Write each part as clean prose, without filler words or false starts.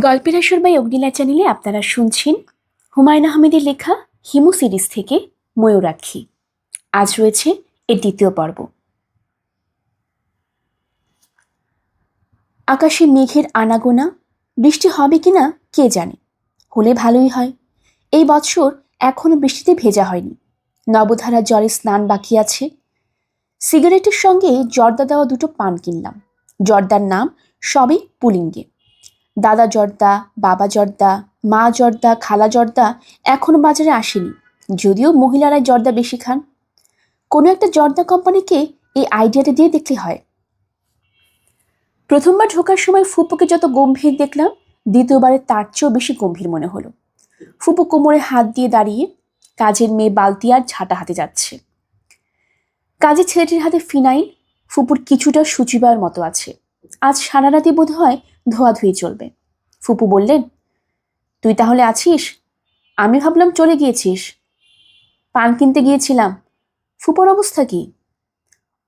গল্পের আসর বাই অগ্নিলা চ্যানেলে আপনারা শুনছেন হুমায়ুন আহমেদের লেখা হিমু সিরিজ থেকে ময়ূরাক্ষী। আজ রয়েছে এর দ্বিতীয় পর্ব। আকাশে মেঘের আনাগোনা, বৃষ্টি হবে কিনা কে জানে, হলে ভালোই হয়। এই বৎসর এখনো বৃষ্টিতে ভেজা হয়নি, নবধারা জলে স্নান বাকি আছে। সিগারেটের সঙ্গে জর্দা দেওয়া দুটো পান কিনলাম। জর্দার নাম সবই পুলিঙ্গে। দাদা জর্দা, বাবা জর্দা, মা জর্দা, খালা জর্দা এখনো বাজারে আসেনি, যদিও মহিলারাই জর্দা বেশি খান। কোনো একটা জর্দা কোম্পানিকে এই আইডিয়াটা দিয়ে দেখলে হয়। প্রথমবার ঢোকার সময় ফুপুকে যত গম্ভীর দেখলাম, দ্বিতীয়বারে তার চেয়েও বেশি গম্ভীর মনে হলো। ফুপু কোমরে হাত দিয়ে দাঁড়িয়ে, কাজের মেয়ে বালতি আর ঝাঁটা হাতে যাচ্ছে। কাজের ছেলেটির হাতে ফিনাইল, ফুপুর কিছুটা শুচিবার মতো আছে। আজ সারা রাতে বোধ হয় ধোয়াধুয়ি চলবে। ফুপু বললেন, তুই তাহলে আছিস? আমি ভাবলাম চলে গিয়েছিস। পান কিনতে গিয়েছিলাম। ফুপুর অবস্থা কি?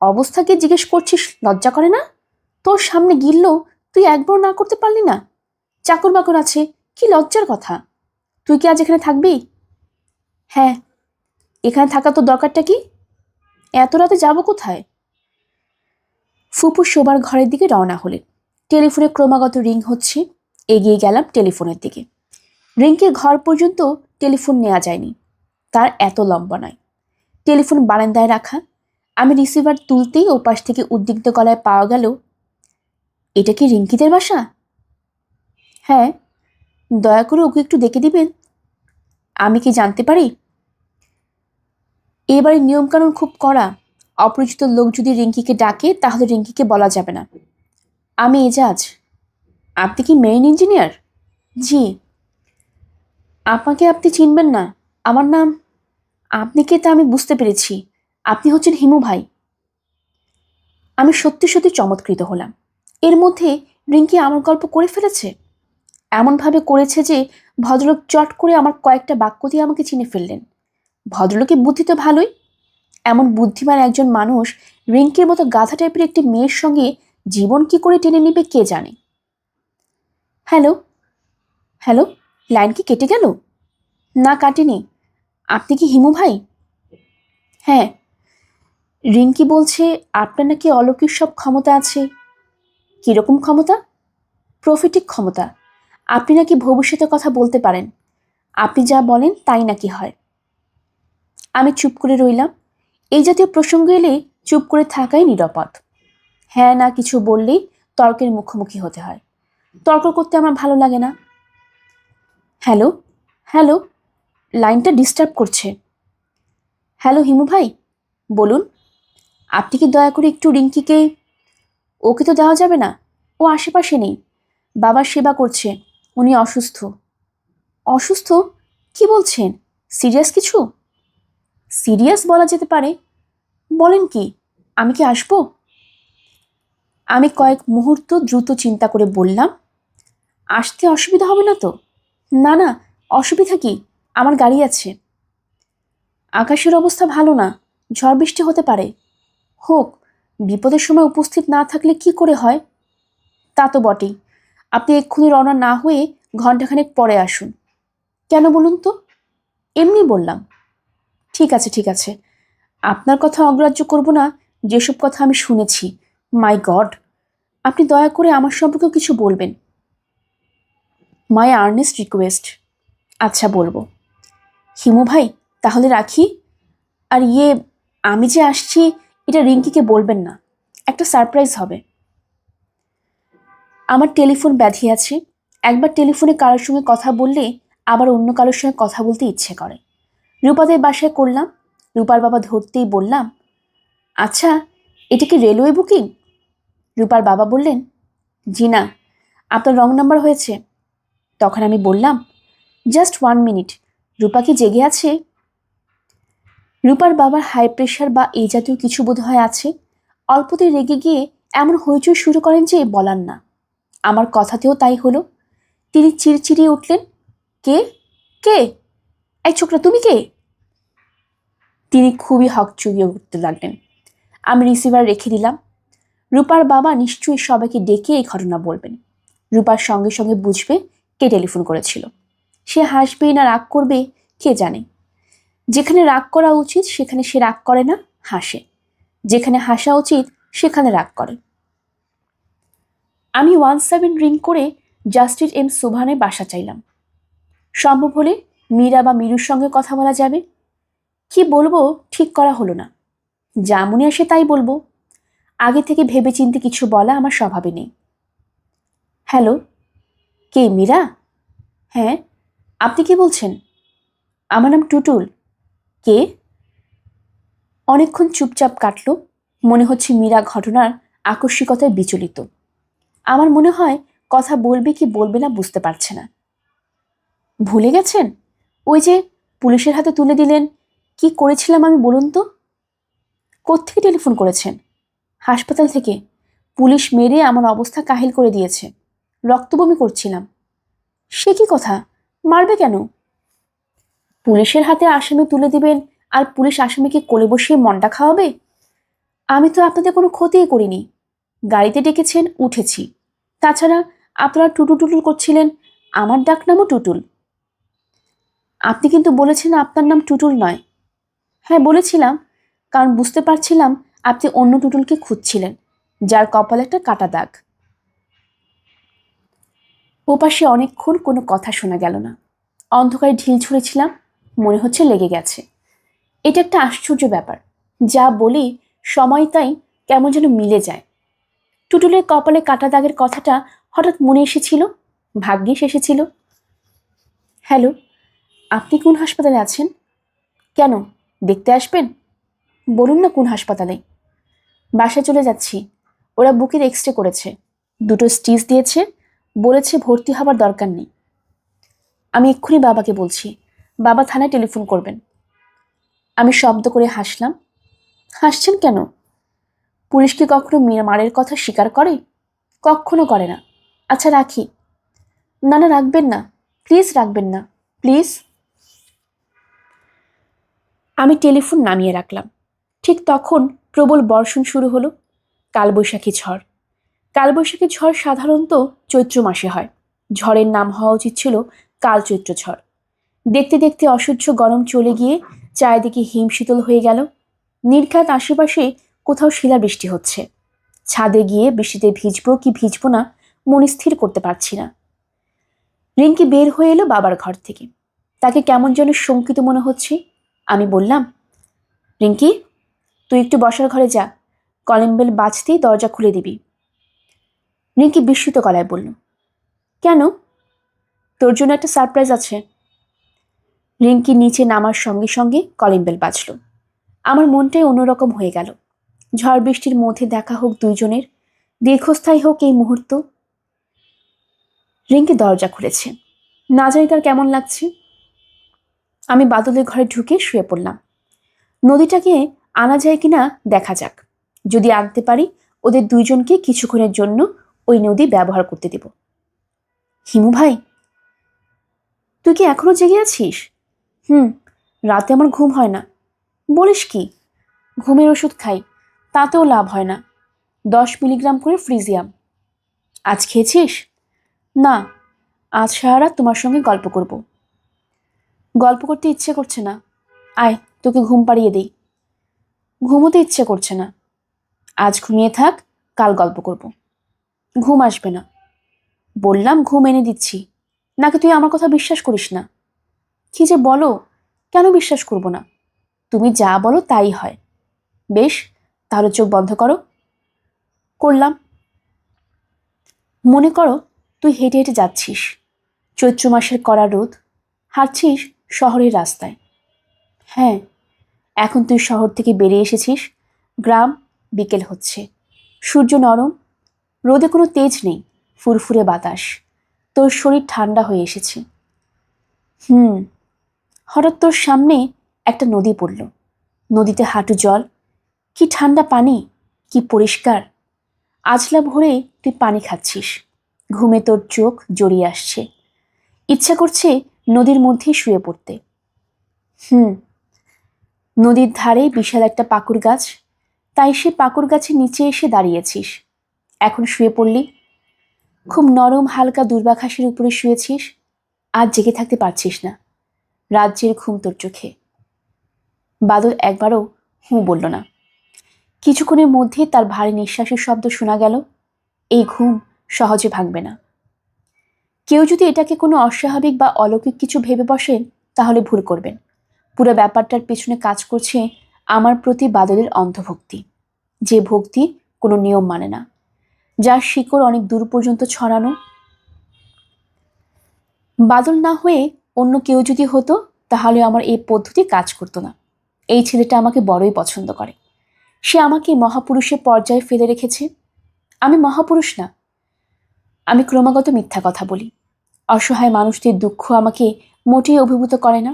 অবস্থাকে জিজ্ঞেস করছিস, লজ্জা করে না? তোর সামনে গিললো, তুই একবার না করতে পারলি না? চাকর বাকর আছে, কি লজ্জার কথা। তুই কি আজ এখানে থাকবি? হ্যাঁ। এখানে থাকা তোর দরকারটা কি? এত রাতে যাবো কোথায়? ফুপু শোবার ঘরের দিকে রওনা হলেন। টেলিফোনে ক্রমাগত রিং হচ্ছে। এগিয়ে গেলাম টেলিফোনের দিকে। রিঙ্কির ঘর পর্যন্ত টেলিফোন নেওয়া যায়নি, তার এত লম্বা নয়। টেলিফোন বারান্দায় রাখা। আমি রিসিভার তুলতেই ওপাশ থেকে উদ্বিগ্ন গলায় পাওয়া গেল, এটা কি রিঙ্কিদের বাসা? হ্যাঁ। দয়া করে ওকে একটু ডেকে দিবেন। আমি কি জানতে পারি? এবারে নিয়মকানুন খুব কড়া। অপরিচিত লোক যদি রিঙ্কিকে ডাকে তাহলে রিঙ্কিকে বলা যাবে না। আমি এজাজ। আপনি কি মেরিন ইঞ্জিনিয়ার? জি। আপনাকে আপনি চিনবেন না, আমার নাম। আপনি কে তা আমি বুঝতে পেরেছি। আপনি হচ্ছেন হিমু ভাই। আমি সত্যি সত্যি চমৎকৃত হলাম। এর মধ্যে রিঙ্কি আমার গল্প করে ফেলেছে। এমনভাবে করেছে যে ভদ্রলোক চট করে আমার কয়েকটা বাক্য দিয়ে আমাকে চিনে ফেললেন। ভদ্রলোকের বুদ্ধি তো ভালোই। এমন বুদ্ধিমান একজন মানুষ রিঙ্কির মতো গাধা টাইপের একটি মেয়ের সঙ্গে জীবন কি করে টেনে নিবে কে জানে। হ্যালো হ্যালো, লাইন কি কেটে গেল? না, কাটেনি। আপনি কি হিমু ভাই? হ্যাঁ। রিঙ্কি বলছে আপনার নাকি অলৌকিক সব ক্ষমতা আছে। কিরকম ক্ষমতা? প্রফিটিক ক্ষমতা। আপনি নাকি ভবিষ্যতের কথা বলতে পারেন। আপনি যা বলেন তাই নাকি হয়। আমি চুপ করে রইলাম। এই জাতীয় প্রসঙ্গ এলে চুপ করে থাকাই নিরাপদ। হ্যাঁ না কিছু বললেই তর্কের মুখোমুখি হতে হয়। তর্ক করতে আমার ভালো লাগে না। হ্যালো হ্যালো, লাইনটা ডিস্টার্ব করছে। হ্যালো হিমু ভাই, বলুন। আপনি কি দয়া করে একটু রিঙ্কিকে। ওকে তো দেওয়া যাবে না, ও আশেপাশে নেই। বাবার সেবা করছে, উনি অসুস্থ। অসুস্থ? কি বলছেন? সিরিয়াস কিছু? সিরিয়াস বলা যেতে পারে। বলেন কি, আমি কি আসবো? আমি কয়েক মুহূর্ত দ্রুত চিন্তা করে বললাম, আসতে অসুবিধা হবে না তো? না না, অসুবিধা কি, আমার গাড়ি আছে। আকাশের অবস্থা ভালো না, ঝড় বৃষ্টি হতে পারে। হোক, বিপদের সময় উপস্থিত না থাকলে কি করে হয়? তা তো বটেই। আপনি এক্ষুনি রওনা না হয়ে ঘণ্টাখানেক পরে আসুন। কেন বলুন তো? এমনি বললাম। ঠিক আছে ঠিক আছে, আপনার কথা অগ্রাহ্য করব না, যেসব কথা আমি শুনেছি। মাই গড, আপনি দয়া করে আমার সম্পর্কেও কিছু বলবেন। মাই আর্নেস্ট রিকোয়েস্ট। আচ্ছা বলবো। হিমু ভাই, তাহলে রাখি। আর আমি যে আসছি এটা রিঙ্কিকে বলবেন না, একটা সারপ্রাইজ হবে। আমার টেলিফোন ব্যাধি আছে। একবার টেলিফোনে কারোর সঙ্গে কথা বললে আবার অন্য কারোর সঙ্গে কথা বলতে ইচ্ছে করে। রূপাদের বাসায় করলাম। রূপার বাবা ধরতেই বললাম, আচ্ছা এটা কি রেলওয়ে বুকিং? রূপার বাবা বললেন, জি না, আপনার রং নাম্বার হয়েছে। তখন আমি বললাম, জাস্ট 1 মিনিট, রূপা কি জেগে আছে? রূপার বাবার হাই প্রেশার বা এই জাতীয় কিছু বোধহয় আছে। অল্পতে রেগে গিয়ে এমন হইচই শুরু করেন যে বলার না। আমার কথাতেও তাই হলো। তিনি চিড়চিড়িয়ে উঠলেন, কে কে? এই ছোকরা, তুমি কে? তিনি খুবই হকচকিয়ে উঠতে লাগলেন। আমি রিসিভার রেখে দিলাম। রূপার বাবা নিশ্চয়ই সবাইকে ডেকে এই ঘটনা বলবেন। রূপার সঙ্গে সঙ্গে বুঝবে কে টেলিফোন করেছিল। সে হাসবে না রাগ করবে কে জানে। যেখানে রাগ করা উচিত সেখানে সে রাগ করে না, হাসে। যেখানে হাসা উচিত সেখানে রাগ করে। আমি 17 রিং করে জাস্টিস এম সোভানের বাসা চাইলাম। সম্ভব হলে মীরা বা মিরুর সঙ্গে কথা বলা যাবে। কি বলবো ঠিক করা হলো না। যা মনে আসে তাই বলবো। আগে থেকে ভেবে চিন্তে কিছু বলা আমার স্বভাবে নেই। হ্যালো, কে? মীরা? হ্যাঁ, আপনি কি বলছেন? আমার নাম টুটুল। কে? অনেকক্ষণ চুপচাপ কাটল। মনে হচ্ছে মীরা ঘটনার আকস্মিকতায় বিচলিত। আমার মনে হয় কথা বলবে কি বলবে না বুঝতে পারছে না। ভুলে গেছেন? ওই যে পুলিশের হাতে তুলে দিলেন, কি করেছিলাম আমি বলুন তো? কোত্থেকে টেলিফোন করেছেন? হাসপাতাল থেকে। পুলিশ মেরে আমার অবস্থা কাহিল করে দিয়েছে। রক্তবমি করছিলাম। সে কি কথা? মারবে কেন? পুলিশের হাতে আসামি তুলে দিবেন আর পুলিশ আসামিকে কোলে বসিয়ে মন্ডা খাওয়াবে? আমি তো আপনাদের কোনো ক্ষতিই করিনি। গাড়িতে ডেকেছেন, উঠেছি। তাছাড়া আপনারা টুটু টুটুল করছিলেন, আমার ডাক নামও টুটুল। আপনি কিন্তু বলেছেন আপনার নাম টুটুল নয়। হ্যাঁ বলেছিলাম, কারণ বুঝতে পারছিলাম আপনি অন্য টুটুলকে খুঁজছিলেন, যার কপালে একটা কাটা দাগ। ওপাশে অনেকক্ষণ কোনো কথা শোনা গেল না। অন্ধকারে ঢিল ছুঁড়েছিলাম, মনে হচ্ছে লেগে গেছে। এটা একটা আশ্চর্য ব্যাপার, যা বলি সময় তাই কেমন যেন মিলে যায়। টুটুলের কপালে কাটা দাগের কথাটা হঠাৎ মনে এসেছিল, ভাগ্যিস এসেছিল। হ্যালো, আপনি কোন হাসপাতালে আছেন? কেন, দেখতে আসবেন? বলুন না কোন হাসপাতালে। বাসায় চলে যাচ্ছি। ওরা বুকের এক্সরে করেছে, 2টো স্টিচ দিয়েছে, বলেছে ভর্তি হবার দরকার নেই। আমি এক্ষুনি বাবাকে বলছি। বাবা থানায় টেলিফোন করবেন। আমি শব্দ করে হাসলাম। হাসছেন কেন? পুলিশ কি কখনো মারের কথা স্বীকার করে? কখনো করে না। আচ্ছা রাখি। না না, রাখবেন না, প্লিজ রাখবেন না, প্লিজ। আমি টেলিফোন নামিয়ে রাখলাম। ঠিক তখন প্রবল বর্ষণ শুরু হলো। কালবৈশাখী ঝড়। কালবৈশাখী ঝড় সাধারণত চৈত্র মাসে হয়। ঝড়ের নাম হওয়া উচিত ছিল কালচৈত্র ঝড়। দেখতে দেখতে অসহ্য গরম চলে গিয়ে চারিদিকে হিমশীতল হয়ে গেল। নির্ঘাত আশেপাশে কোথাও শিলাবৃষ্টি হচ্ছে। ছাদে গিয়ে বৃষ্টিতে ভিজবো কি ভিজবো না মনে স্থির করতে পারছি না। রিঙ্কি বের হয়ে এলো বাবার ঘর থেকে। তাকে কেমন যেন শঙ্কিত মনে হচ্ছে। আমি বললাম, রিঙ্কি, তুই একটু বসার ঘরে যা, কলিং বেল বাজতেই দরজা খুলে দিবি। রিঙ্কি বিস্মিত গলায় বলল, কেন? তোর জন্য একটা সারপ্রাইজ আছে। রিঙ্কি নিচে নামার সঙ্গে সঙ্গে কলিং বেল বাজল। আমার মনটাই অন্যরকম হয়ে গেল। ঝড় বৃষ্টির মধ্যে দেখা হোক দুইজনের, দীর্ঘস্থায়ী হোক এই মুহূর্ত। রিঙ্কি দরজা খুলেছে। না জানি তার কেমন লাগছে। আমি বাদলের ঘরে ঢুকে শুয়ে পড়লাম। নদীটাকে আনা যায় কিনা দেখা যাক। যদি আনতে পারি ওদের দুইজনকে কিছুক্ষণের জন্য ওই নদী ব্যবহার করতে দেব। হিমু ভাই, তুই কি এখনো জেগে আছিস? রাতে আমার ঘুম হয় না। বলিস কি? ঘুমের ওষুধ খাই, তাতেও লাভ হয় না। 10 মিলিগ্রাম করে ফ্রিজিয়াম। আজ খেয়েছিস? না, আজ সারা রাত তোমার সঙ্গে গল্প করব। গল্প করতে ইচ্ছে করছে না। আয় তোকে ঘুম পাড়িয়ে দেই। ঘুমোতে ইচ্ছে করছে না। আজ ঘুমিয়ে থাক, কাল গল্প করব। ঘুম আসবে না। বললাম ঘুম এনে দিচ্ছি, নাকি তুই আমার কথা বিশ্বাস করিস না? কি যে বলো, কেন বিশ্বাস করব না? তুমি যা বলো তাই হয়। বেশ, তাহলে চোখ বন্ধ করো। করলাম। মনে করো তুই হেঁটে হেঁটে যাচ্ছিস, চৈত্র মাসের কড়া রোদ, হাঁটছিস শহরের রাস্তায়। হ্যাঁ, এখন তুই শহর থেকে বেরিয়ে এসেছিস। গ্রাম, বিকেল হচ্ছে, সূর্য নরম, রোদে কোনো তেজ নেই, ফুরফুরে বাতাস। তোর শরীর ঠান্ডা হয়ে এসেছে। হঠাৎ তোর সামনে একটা নদী পড়ল। নদীতে হাঁটু জল, কি ঠান্ডা পানি, কি পরিষ্কার। আজলা ভরে তুই পানি খাচ্ছিস। ঘুমে তোর চোখ জড়িয়ে আসছে। ইচ্ছা করছে নদীর মধ্যে শুয়ে পড়তে। নদীর ধারে বিশাল একটা পাকুড় গাছ, তাই সে পাকুড় গাছের নিচে এসে দাঁড়িয়েছিস। এখন শুয়ে পড়লি। খুব নরম হালকা দুর্বাঘাসের উপরে শুয়েছিস, আজ জেগে থাকতে পারছিস না, রাজ্যের ঘুম তোর চোখে। বাদল একবারও হুঁ বলল না। কিছুক্ষণের মধ্যে তার ভারী নিঃশ্বাসের শব্দ শোনা গেল। এই ঘুম সহজে ভাঙবে না। কেউ যদি এটাকে কোনো অস্বাভাবিক বা অলৌকিক কিছু ভেবে বসেন তাহলে ভুল করবেন। পুরো ব্যাপারটার পেছনে কাজ করছে আমার প্রতি বাদলের অন্ধভক্তি, যে ভক্তি কোনো নিয়ম মানে না, যার শিকড় অনেক দূর পর্যন্ত ছড়ানো। বাদল না হয়ে অন্য কেউ যদি হতো তাহলে আমার এই পদ্ধতি কাজ করতো না। এই ছেলেটা আমাকে বড়ই পছন্দ করে। সে আমাকে মহাপুরুষের পর্যায়ে ফেলে রেখেছে। আমি মহাপুরুষ না, আমি ক্রমাগত মিথ্যা কথা বলি। অসহায় মানুষদের দুঃখ আমাকে মোটেই অভিভূত করে না।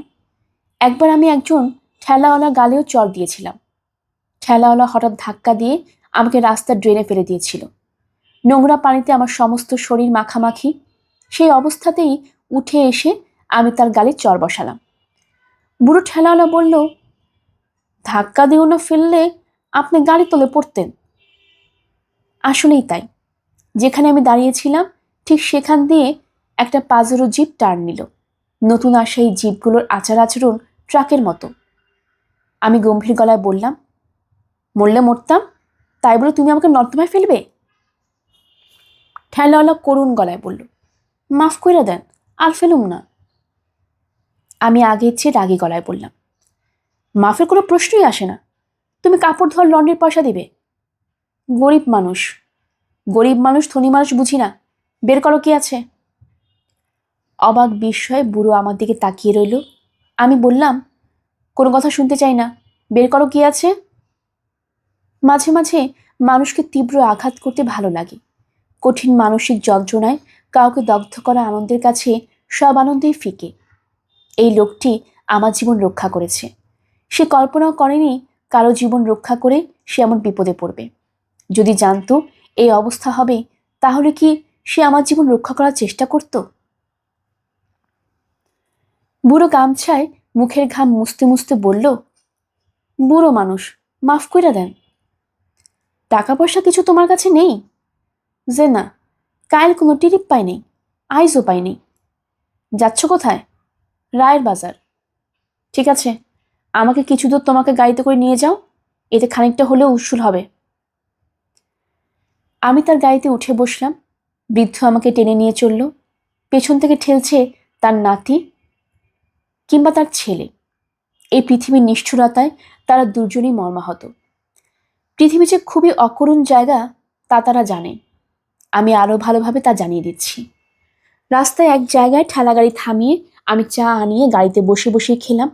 একবার আমি একজন ঠেলাওয়ালা গালেও চড় দিয়েছিলাম। ঠেলাওয়ালা হঠাৎ ধাক্কা দিয়ে আমাকে রাস্তার ড্রেনে ফেলে দিয়েছিল। নোংরা পানিতে আমার সমস্ত শরীর মাখামাখি। সেই অবস্থাতেই উঠে এসে আমি তার গালে চড় বসালাম। বুড়ো ঠেলাওয়ালা বলল, ধাক্কা দিও না, ফেললে আপনি গাড়ি তলে পড়তেন। আসলেই তাই। যেখানে আমি দাঁড়িয়েছিলাম ঠিক সেখান দিয়ে একটা পাজেরো জিপ টার্ন নিল। নতুন আসা এই জিপগুলোর আচার আচরণ ট্রাকের মতো। আমি গম্ভীর গলায় বললাম, মরলে মরতাম, তাই বলে তুমি আমাকে নর্দমায় ফেলবে? ঠেলাওয়ালা করুণ গলায় বলল, মাফ কইরা দেন, আর ফেলুম না। আমি আগের চেয়ে রাগী গলায় বললাম, মাফের কোনো প্রশ্নই আসে না। তুমি কাপড় ধোয়ার লন্ড্রির পয়সা দিবে? গরিব মানুষ, গরিব মানুষ ধনী মানুষ বুঝি না, বের করো কি আছে। অবাক বিস্ময়ে বুড়ো আমার দিকে তাকিয়ে রইল। আমি বললাম, কোনো কথা শুনতে চাই না, বের করো কি আছে। মাঝে মাঝে মানুষকে তীব্র আঘাত করতে ভালো লাগে। কঠিন মানসিক যন্ত্রণায় কাউকে দগ্ধ করা আনন্দের কাছে সব আনন্দেই ফিকে। এই লোকটি আমার জীবন রক্ষা করেছে। সে কল্পনাও করেনি কারো জীবন রক্ষা করে সে এমন বিপদে পড়বে। যদি জানতো এই অবস্থা হবে তাহলে কি সে আমার জীবন রক্ষা করার চেষ্টা করত? বুড়ো গামছায় মুখের ঘাম মুছতে মুছতে বলল, বুড়ো মানুষ, মাফ কইরা দেন। টাকা পয়সা কিছু তোমার কাছে নেই? যে না, কাল কোনো টিরিপ পাই নেই, আইজও পাই নেই। যাচ্ছ কোথায়? রায়ের বাজার। ঠিক আছে, আমাকে কিছু দূর তোমাকে গাড়িতে করে নিয়ে যাও, এতে খানিকটা হলেও উসুল হবে। আমি তার গাড়িতে উঠে বসলাম। বৃদ্ধ আমাকে টেনে নিয়ে চলল। পেছন থেকে ঠেলছে তার নাতি কিংবা তার ছেলে। এই পৃথিবীর নিষ্ঠুরতায় তারা দুজনই মর্মাহত। পৃথিবী যে খুবই অকরুণ জায়গা তা তারা জানে। আমি আরো ভালোভাবে তা জানিয়ে দিচ্ছি। রাস্তায় এক জায়গায় ঠেলাগাড়ি থামিয়ে আমি চা আনিয়ে গাড়িতে বসে বসে খেলাম।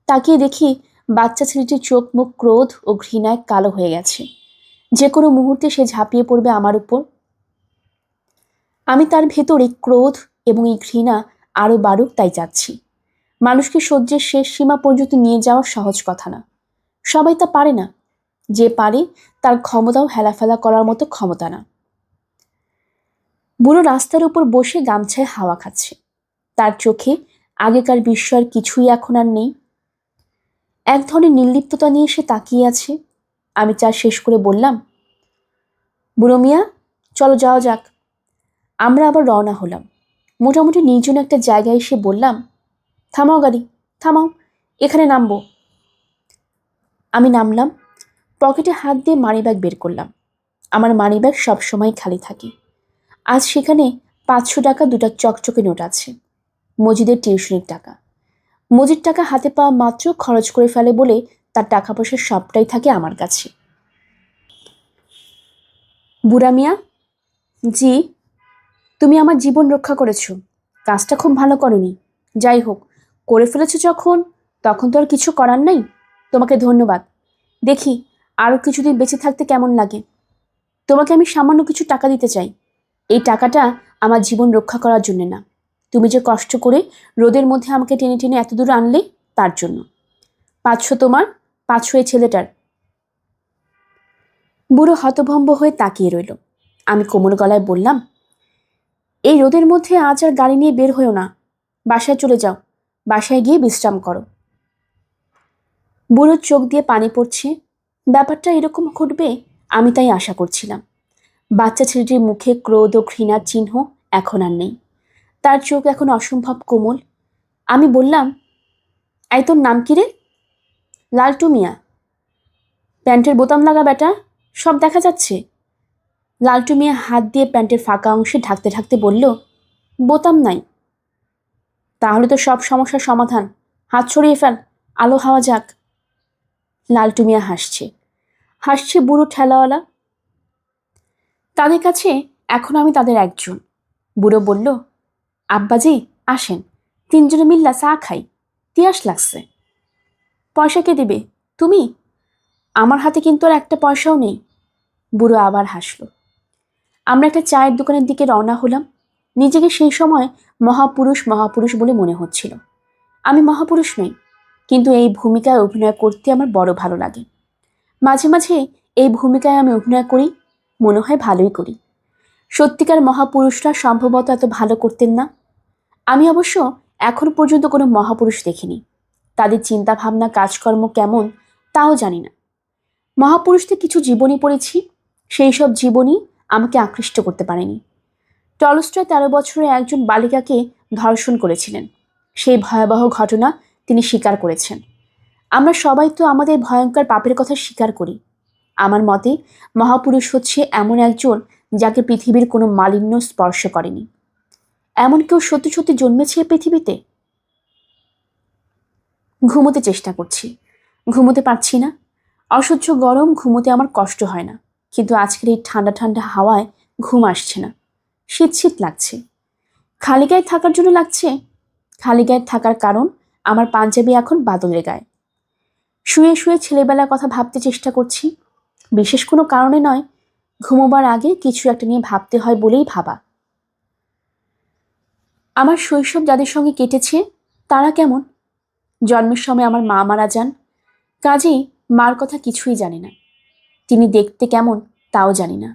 তাকিয়ে দেখি বাচ্চা ছেলেটির চোখ মুখ ক্রোধ ও ঘৃণায় কালো হয়ে গেছে। যে কোনো মুহূর্তে সে ঝাঁপিয়ে পড়বে আমার উপর। আমি তার ভেতরে ক্রোধ এবং এই ঘৃণা আরো বাড়ুক তাই চাচ্ছি। মানুষকে সহ্যের শেষ সীমা পর্যন্ত নিয়ে যাওয়া সহজ কথা না। সবাই তা পারে না। যে পারে তার ক্ষমতাও হেলাফেলা করার মতো ক্ষমতা না। বুড়ো রাস্তার উপর বসে গামছায় হাওয়া খাচ্ছে। তার চোখে আগেকার বিস্ময়ের কিছুই এখন আর নেই। এক ধরনের নির্লিপ্ততা নিয়ে সে তাকিয়ে আছে। আমি চা শেষ করে বললাম, বুড়ো মিয়া, চলো যাওয়া যাক। আমরা আবার রওনা হলাম। মোটামুটি নির্জন একটা জায়গায় এসে বললাম, থামাও গাড়ি, থামাও, এখানে নামবো। আমি নামলাম। পকেটে হাত দিয়ে মানিব্যাগ বের করলাম। আমার মানিব্যাগ সবসময় খালি থাকে। আজ সেখানে 500 টাকা দুটা চকচকে নোট আছে। মজিদের টিউশনির টাকা। মজিদ টাকা হাতে পাওয়া মাত্র খরচ করে ফেলে বলে তার টাকা পয়সা সবটাই থাকে আমার কাছে। বুড়া মিয়া, জি। তুমি আমার জীবন রক্ষা করেছো, কাজটা খুব ভালো করনি। যাই হোক, করে ফেলেছো যখন, তখন তো আর কিছু করার নাই। তোমাকে ধন্যবাদ। দেখি আরও কিছুদিন বেঁচে থাকতে কেমন লাগে। তোমাকে আমি সামান্য কিছু টাকা দিতে চাই। এই টাকাটা আমার জীবন রক্ষা করার জন্য না, তুমি যে কষ্ট করে রোদের মধ্যে আমাকে টেনে টেনে এত দূর আনলে তার জন্য। 500 তোমার, 500 এই ছেলেটার। বুড়ো হতভম্ব হয়ে তাকিয়ে রইল। আমি কোমল গলায় বললাম, এই রোদের মধ্যে আজ আর গাড়ি নিয়ে বের হয়েও না, বাসায় চলে যাও, বাসায় গিয়ে বিশ্রাম করো। বুড়োর চোখ দিয়ে পানি পড়ছে। ব্যাপারটা এরকম ঘটবে আমি তাই আশা করছিলাম। বাচ্চা ছেলেটির মুখে ক্রোধ ও ঘৃণার চিহ্ন এখন আর নেই। তার চোখ এখন অসম্ভব কোমল। আমি বললাম, এই তোর নাম কি রে? লালটু মিয়া। প্যান্টের বোতাম লাগা বেটা, সব দেখা যাচ্ছে। লালটু মিয়া হাত দিয়ে প্যান্টের ফাঁকা অংশে ঢাকতে ঢাকতে বলল, বোতাম নাই। তাহলে তো সব সমস্যার সমাধান, হাত ছড়িয়ে ফেল, আলো হাওয়া যাক। লালটু মিয়া হাসছে, হাসছে বুড়ো ঠেলাওয়ালা। তাদের কাছে এখন আমি তাদের একজন। বুড়ো বলল, আব্বাজি আসেন, তিনজনে মিল্লা চা খাই, তিয়াস লাগছে। পয়সা কে দিবে? তুমি? আমার হাতে কিন্তু আর একটা পয়সাও নেই। বুড়ো আবার হাসল। আমরা একটা চায়ের দোকানের দিকে রওনা হলাম। নিজেকে সেই সময় মহাপুরুষ মহাপুরুষ বলে মনে হচ্ছিল। আমি মহাপুরুষ নই, কিন্তু এই ভূমিকায় অভিনয় করতে আমার বড় ভালো লাগে। মাঝে মাঝে এই ভূমিকায় আমি অভিনয় করি, মনে হয় ভালোই করি। সত্যিকার মহাপুরুষরা সম্ভবত এত ভালো করতেন না। আমি অবশ্য এখন পর্যন্ত কোনো মহাপুরুষ দেখিনি। তাদের চিন্তা ভাবনা কাজকর্ম কেমন তাও জানি না। মহাপুরুষদের কিছু জীবনী পড়েছি, সেই সব জীবনী আমাকে আকৃষ্ট করতে পারেনি। টলস্টয় 13 বছরের একজন বালিকাকে ধর্ষণ করেছিলেন। সেই ভয়াবহ ঘটনা তিনি স্বীকার করেছেন। আমরা সবাই তো আমাদের ভয়ঙ্কর পাপের কথা স্বীকার করি। আমার মতে মহাপুরুষ হচ্ছে এমন একজন যাকে পৃথিবীর কোনো মালিন্য স্পর্শ করেনি। এমন কেউ সত্যি সত্যি জন্মেছে পৃথিবীতে? ঘুমোতে চেষ্টা করছি, ঘুমোতে পারছি না। অসহ্য গরম, ঘুমোতে আমার কষ্ট হয় না, কিন্তু আজকের এই ঠান্ডা ঠান্ডা হাওয়ায় ঘুম আসছে না। শীত শীত লাগছে। খালি গায়ে থাকার জন্য লাগছে। খালি গায়ে থাকার কারণ আমার পাঞ্জাবি এখন বাদলের গায়ে। শুয়ে শুয়ে ছেলেবেলার কথা ভাবতে চেষ্টা করছি, বিশেষ কোনো কারণে নয়, ঘুমোবার আগে কিছু একটা নিয়ে ভাবতে হয় বলেই ভাবা। আমার শৈশব যাদের সঙ্গে কেটেছে তারা কেমন? জন্মের সময় আমার মা মারা যান, কাজেই মার কথা কিছুই জানি না। তিনি দেখতে কেমন তাও জানি না।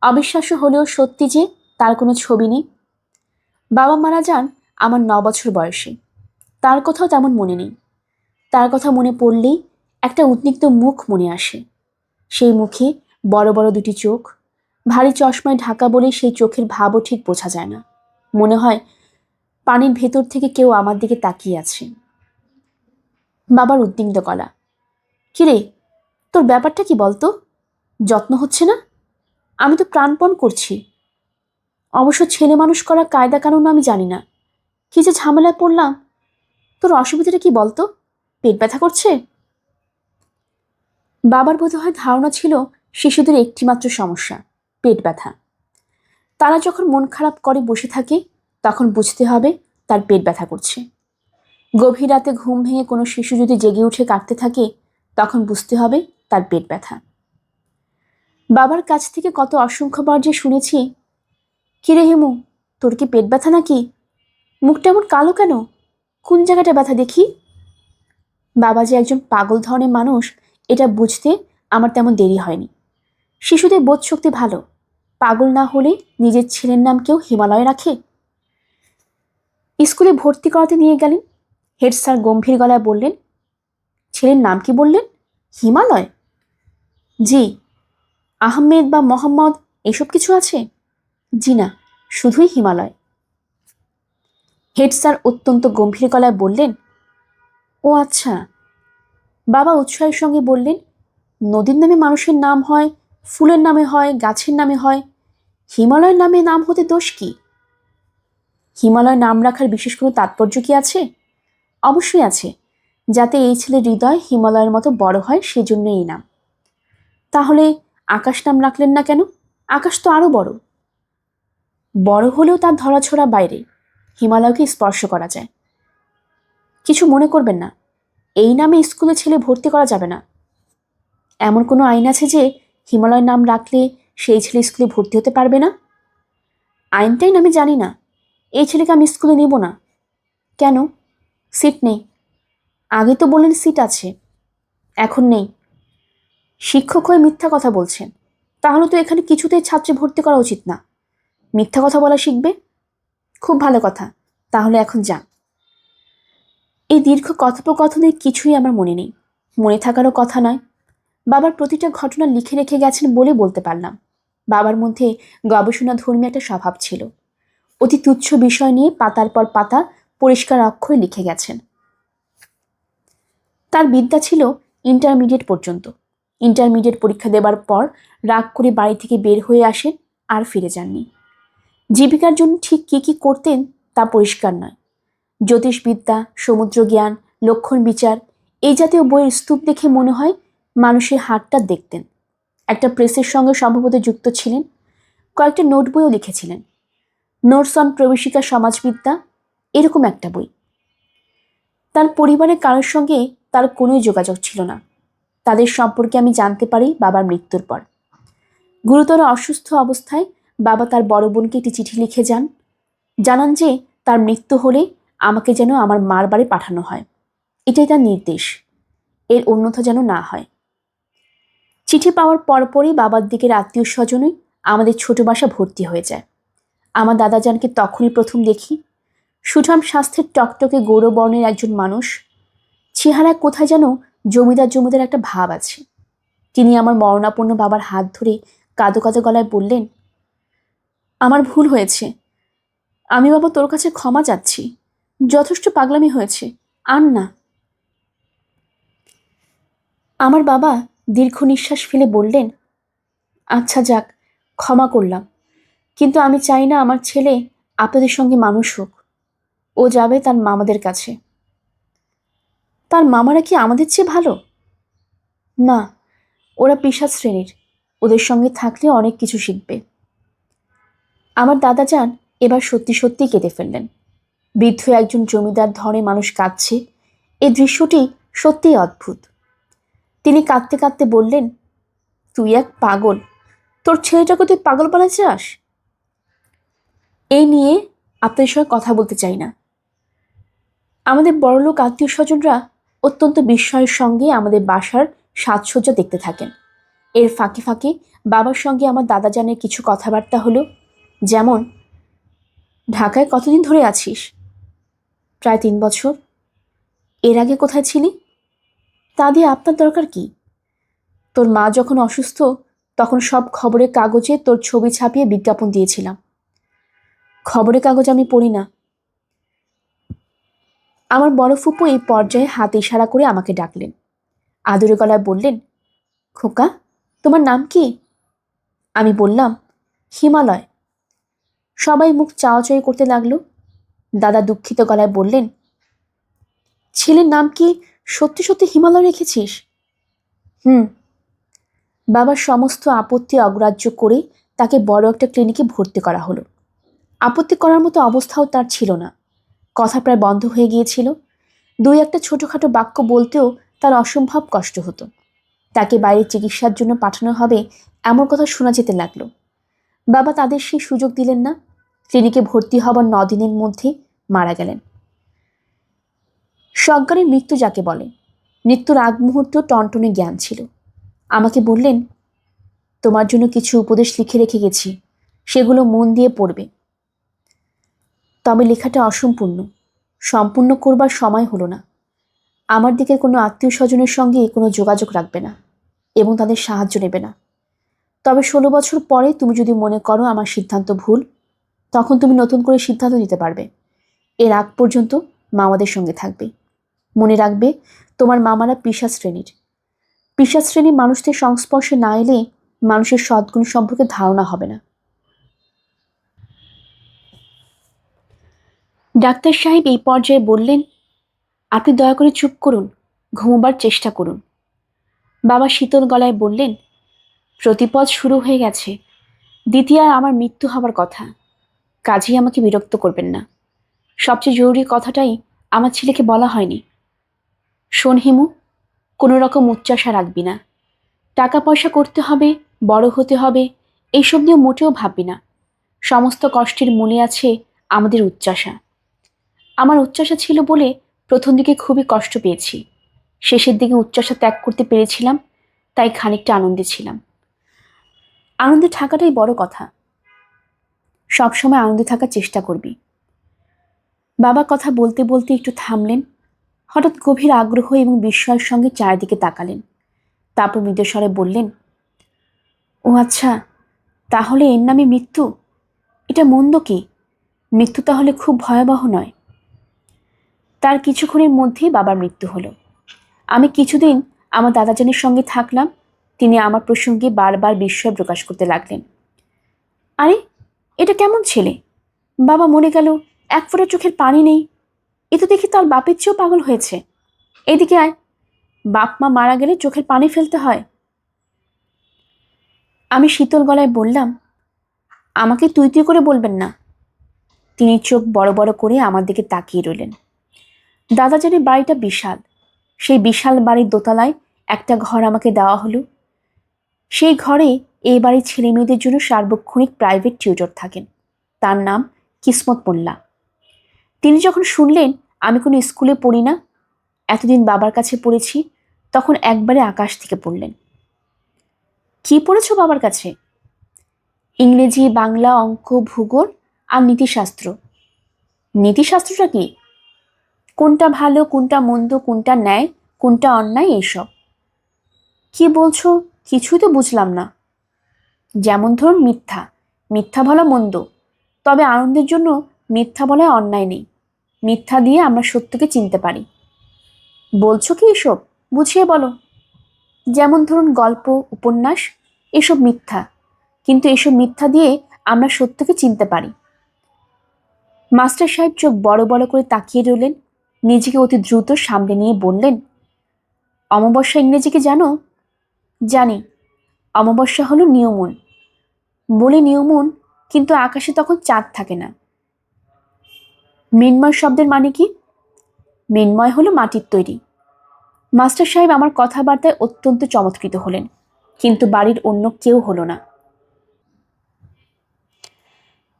অবিশ্বাস্য হলেও সত্যি যে তার কোনো ছবি নেই। বাবা মারা যান আমার 9 বছর বয়সে, তার কথাও তেমন মনে নেই। তার কথা মনে পড়লেই একটা উদ্বিগ্ন মুখ মনে আসে। সেই মুখে বড় বড় দুটি চোখ, ভারী চশমায় ঢাকা বলে সেই চোখের ভাবও ঠিক বোঝা যায় না। মনে হয় পানির ভেতর থেকে কেউ আমার দিকে তাকিয়ে আছে। বাবার উদ্বিগ্ন গলা, কিরে তোর ব্যাপারটা কি বলতো? যত্ন হচ্ছে না? আমি তো প্রাণপণ করছি। অবশ্য ছেলে মানুষ করা কায়দা কানুন আমি জানি না, কি যে ঝামেলায় পড়লাম। তোর অসুবিধাটা কি বলতো? পেট ব্যথা করছে? বাবার বোধহয় ধারণা ছিল শিশুদের একটিমাত্র সমস্যা, পেট ব্যথা। তারা যখন মন খারাপ করে বসে থাকে তখন বুঝতে হবে তার পেট ব্যথা করছে। গভীর রাতে ঘুম ভেঙে কোনো শিশু যদি জেগে উঠে কাঁদতে থাকে তখন বুঝতে হবে তার পেট ব্যথা। বাবার কাছ থেকে কত অসংখ্যবার যে শুনেছি, কিরে হেমু, তোর কি পেট ব্যথা নাকি? মুখটা এমন কালো কেন? কোন জায়গাটা ব্যথা দেখি? বাবা যে একজন পাগল ধরনের মানুষ এটা বুঝতে আমার তেমন দেরি হয়নি। শিশুদের বোধশক্তি ভালো, পাগল না হলে নিজের ছেলের নাম কেউ হিমালয়ে রাখে? স্কুলে ভর্তি করাতে নিয়ে গেলেন। হেড স্যার গম্ভীর গলায় বললেন, ছেলের নাম কি বললেন? হিমালয়? জি। আহমেদ বা মোহাম্মদ এসব কিছু আছে? জি না, শুধুই হিমালয়। হেড স্যার অত্যন্ত গম্ভীর গলায় বললেন, ও আচ্ছা। বাবা উৎসাহের সঙ্গে বললেন, নদীর নামে মানুষের নাম হয়, ফুলের নামে হয়, গাছের নামে হয়, হিমালয়ের নামে নাম হতে দোষ কি? হিমালয় নাম রাখার বিশেষ কোনো তাৎপর্য কি আছে? অবশ্যই আছে, যাতে এই ছেলের হৃদয় হিমালয়ের মতো বড় হয়, সেজন্য এই নাম। তাহলে আকাশ নাম রাখলেন না কেন? আকাশ তো আরো বড়। বড় হলেও তার ধরাছোড়া বাইরে, হিমালয়কে স্পর্শ করা যায়। কিছু মনে করবেন না, এই নামে স্কুলে ছেলে ভর্তি করা যাবে না। এমন কোনো আইন আছে যে হিমালয় নাম রাখলে সেই ছেলে স্কুলে ভর্তি হতে পারবে না? আইনটাই আমি জানি না। এই ছেলেকে আমি স্কুলে নেব না। কেন? সিট নেই। আগে তো বললেন সিট আছে। এখন নেই। শিক্ষক হয়ে মিথ্যা কথা বলছেন। তাহলে তো এখানে কিছুতেই ছাত্রী ভর্তি করা উচিত না। মিথ্যা কথা বলা শিখবে? খুব ভালো কথা, তাহলে এখন যান। এই দীর্ঘ কথোপকথনের কিছুই আমার মনে নেই, মনে থাকারও কথা নয়। বাবার প্রতিটা ঘটনা লিখে রেখে গেছেন বলে বলতে পারলাম। বাবার মধ্যে গবেষণাধর্মী একটা স্বভাব ছিল। অতি তুচ্ছ বিষয় নিয়ে পাতার পর পাতা পরিষ্কার অক্ষরে লিখে গেছেন। তার বিদ্যা ছিল ইন্টারমিডিয়েট পর্যন্ত। ইন্টারমিডিয়েট পরীক্ষা দেবার পর রাগ করে বাড়ি থেকে বের হয়ে আসেন, আর ফিরে যাননি। জীবিকার জন্য ঠিক কি কি করতেন তা পরিষ্কার নয়। জ্যোতিষবিদ্যা, সমুদ্র জ্ঞান, লক্ষণ বিচার এই জাতীয় বইয়ের স্তূপ দেখে মনে হয় মানুষের হাতটা দেখতেন। একটা প্রেসের সঙ্গে সম্ভবত যুক্ত ছিলেন। কয়েকটা নোট বইও লিখেছিলেন। নোটস অন প্রবেশিকা সমাজবিদ্যা, এরকম একটা বই। তার পরিবারের কারোর সঙ্গে তার কোনোই যোগাযোগ ছিল না। তাদের সম্পর্কে আমি জানতে পারি বাবার মৃত্যুর পর। গুরুতর অসুস্থ অবস্থায় বাবা তার বড় বোনকে একটি চিঠি লিখে জানান যে তার মৃত্যু হলে আমাকে যেন আমার মার বাড়ি পাঠানো হয়, এটাই তার নির্দেশ, এর অন্যথা যেন না হয়। চিঠি পাওয়ার পরপরই বাবার দিকের আত্মীয় স্বজনই আমাদের ছোট বাসা ভর্তি হয়ে যায়। আমার দাদাজানকে তখনই প্রথম দেখি। সুঠাম স্বাস্থ্যের টকটকে গৌরবর্ণের একজন মানুষ, চেহারায় কোথায় যেন জমিদার জমিদার একটা ভাব আছে। তিনি আমার মরণাপন্ন বাবার হাত ধরে কাঁদো কাঁদো গলায় বললেন, আমার ভুল হয়েছে, আমি বাবা তোর কাছে ক্ষমা চাচ্ছি, যথেষ্ট পাগলামি হয়েছে, আর না। আমার বাবা দীর্ঘ নিঃশ্বাস ফেলে বললেন, আচ্ছা যাক, ক্ষমা করলাম, কিন্তু আমি চাই না আমার ছেলে আপনাদের সঙ্গে মানুষ হোক। ও যাবে তার মামাদের কাছে। তার মামারা কি আমাদের চেয়ে ভালো? না, ওরা পিশাচ শ্রেণীর, ওদের সঙ্গে থাকলে অনেক কিছু শিখবে। আমার দাদাজান এবার সত্যি সত্যি কেঁদে ফেললেন। বৃদ্ধ একজন জমিদার ধরনের মানুষ কাঁদছে, এই দৃশ্যটি সত্যিই অদ্ভুত। তিনি কাঁদতে কাঁদতে বললেন, তুই এক পাগল, তোর ছেলেটাকে তুই পাগল বানাতে চাস? এই নিয়ে আপনাদের সঙ্গে কথা বলতে চাই না। আমাদের বড়লোক আত্মীয় স্বজনরা অত্যন্ত বিস্ময়ের সঙ্গে আমাদের বাসার সাজসজ্জা দেখতে থাকেন। এর ফাঁকে ফাঁকে বাবার সঙ্গে আমার দাদাজানের কিছু কথাবার্তা হলো, যেমন, ঢাকায় কতদিন ধরে আছিস? প্রায় 3 বছর। এর আগে কোথায় ছিলি? তা দিয়ে আপনার দরকার কি? তোর মা যখন অসুস্থ তখন সব খবরের কাগজে তোর ছবি ছাপিয়ে বিজ্ঞাপন দিয়েছিলাম। খবরের কাগজ আমি পড়ি না। আমার বড় ফুপু এই পর্যায়ে হাত ইশারা করে আমাকে ডাকলেন। আদুরে গলায় বললেন, খোকা, তোমার নাম কি? আমি বললাম, হিমালয়। সবাই মুখ চাওয়াচাই করতে লাগলো। দাদা দুঃখিত গলায় বললেন, ছেলের নাম কি সত্যি সত্যি হিমালয় রেখেছিস? হুম। বাবার সমস্ত আপত্তি অগ্রাহ্য করে তাকে বড় একটা ক্লিনিকে ভর্তি করা হলো। আপত্তি করার মতো অবস্থাও তার ছিল না। কথা প্রায় বন্ধ হয়ে গিয়েছিল। 2-একটা ছোটোখাটো বাক্য বলতেও তার অসম্ভব কষ্ট হতো। তাকে বাইরে চিকিৎসার জন্য পাঠানো হবে এমন কথা শোনা যেতে লাগলো। বাবা তাদের সেই সুযোগ দিলেন না। ক্লিনিকে ভর্তি হবার 9 দিনের মধ্যে মারা গেলেন। সজ্ঞানের মৃত্যু যাকে বলে, মৃত্যুর আগ মুহূর্ত টনটনে জ্ঞান ছিল। আমাকে বললেন, তোমার জন্য কিছু উপদেশ লিখে রেখে গেছি, সেগুলো মন দিয়ে পড়বে। তবে লেখাটা অসম্পূর্ণ, সম্পূর্ণ করবার সময় হলো না। আমার দিকে কোনো আত্মীয় স্বজনের সঙ্গে কোনো যোগাযোগ রাখবে না এবং তাদের সাহায্য নেবে না। তবে 16 বছর পরে তুমি যদি মনে করো আমার সিদ্ধান্ত ভুল, তখন তুমি নতুন করে সিদ্ধান্ত নিতে পারবে। এর আগ পর্যন্ত মামাদের সঙ্গে থাকবে। মনে রাখবে, তোমার মামারা পিশাচ শ্রেণীর। পিশাচ শ্রেণীর মানুষদের সংস্পর্শে না এলে মানুষের সদ্গুণ সম্পর্কে ধারণা হবে না। ডাক্তার সাহেব এই পর্যায়ে বললেন, আপনি দয়া করে চুপ করুন, ঘুমোবার চেষ্টা করুন। বাবা শীতল গলায় বললেন, প্রতিপদ শুরু হয়ে গেছে, দ্বিতীয় আমার মৃত্যু হবার কথা, কাজেই আমাকে বিরক্ত করবেন না। সবচেয়ে জরুরি কথাটাই আমার ছেলেকে বলা হয়নি। শোন হিমু, কোনো রকম উচ্চাশা রাখবি না। টাকা পয়সা করতে হবে, বড় হতে হবে, এইসব নিয়ে মোটেও ভাববি না। সমস্ত কষ্টের মূলে আছে আমাদের উচ্চাশা। আমার উচ্চাশা ছিল বলে প্রথম দিকে খুবই কষ্ট পেয়েছি। শেষের দিকে উচ্চাশা ত্যাগ করতে পেরেছিলাম, তাই খানিকটা আনন্দে ছিলাম। আনন্দে থাকাটাই বড় কথা। সবসময় আনন্দে থাকার চেষ্টা করবি। বাবা কথা বলতে বলতে একটু থামলেন। হঠাৎ গভীর আগ্রহ এবং বিস্ময়ের সঙ্গে চারিদিকে তাকালেন। তারপর মৃদুস্বরে বললেন, ও আচ্ছা, তাহলে এর নামে মৃত্যু? এটা মন্দ কি? মৃত্যু তাহলে খুব ভয়াবহ নয়? তার কিছুক্ষণের মধ্যেই বাবার মৃত্যু হলো। আমি কিছুদিন আমার দাদাজানের সঙ্গে থাকলাম। তিনি আমার প্রসঙ্গে বারবার বিস্ময় প্রকাশ করতে লাগলেন। আরে, এটা কেমন ছেলে? বাবা মরে গেল, এক ফোঁটা চোখের পানি নেই। এ তো দেখি তার বাপের চেয়েও পাগল হয়েছে। এদিকে আয়, বাপ মা মারা গেলে চোখের পানি ফেলতে হয়। আমি শীতল গলায় বললাম, আমাকে তুই তুই করে বলবেন না। তিনি চোখ বড় বড় করে আমার দিকে তাকিয়ে রইলেন। দাদাজানের বাড়িটা বিশাল। সেই বিশাল বাড়ির দোতলায় একটা ঘর আমাকে দেওয়া হলো। সেই ঘরে এই বাড়ির ছেলে মেয়েদের জন্য সার্বক্ষণিক প্রাইভেট টিউটর থাকেন। তার নাম কিসমত মোল্লা। তিনি যখন শুনলেন আমি কোনো স্কুলে পড়ি না, এতদিন বাবার কাছে পড়েছি, তখন একবারে আকাশ থেকে পড়লেন। কি পড়েছ বাবার কাছে? ইংরেজি, বাংলা, অঙ্ক, ভূগোল আর নীতিশাস্ত্র। নীতিশাস্ত্রটা কি? কোনটা ভালো, কোনটা মন্দ, কোনটা ন্যায়, কোনটা অন্যায়, এইসব। কি বলছো? কিছুই তো বুঝলাম না। যেমন ধরুন মিথ্যা, মিথ্যা বলা মন্দ, তবে আনন্দের জন্য মিথ্যা বলায় অন্যায় নেই। মিথ্যা দিয়ে আমরা সত্যকে চিনতে পারি। বলছো কি এসব? বুঝিয়ে বলো। যেমন ধরুন গল্প, উপন্যাস, এসব মিথ্যা, কিন্তু এসব মিথ্যা দিয়ে আমরা সত্যকে চিনতে পারি। মাস্টার সাহেব চোখ বড় বড় করে তাকিয়ে রইলেন। নিজেকে অতি দ্রুত সামনে নিয়ে বললেন, অমাবস্যা ইংরেজি কি জানো? জানি। অমাবস্যা হলো নিউ মুন। বলে নিউ মুন, কিন্তু আকাশে তখন চাঁদ থাকে না। মৃন্ময় শব্দের মানে কি? মৃন্ময় হলো মাটির তৈরি। মাস্টার সাহেব আমার কথাবার্তায় অত্যন্ত চমৎকৃত হলেন, কিন্তু বাড়ির অন্য কেউ হলো না।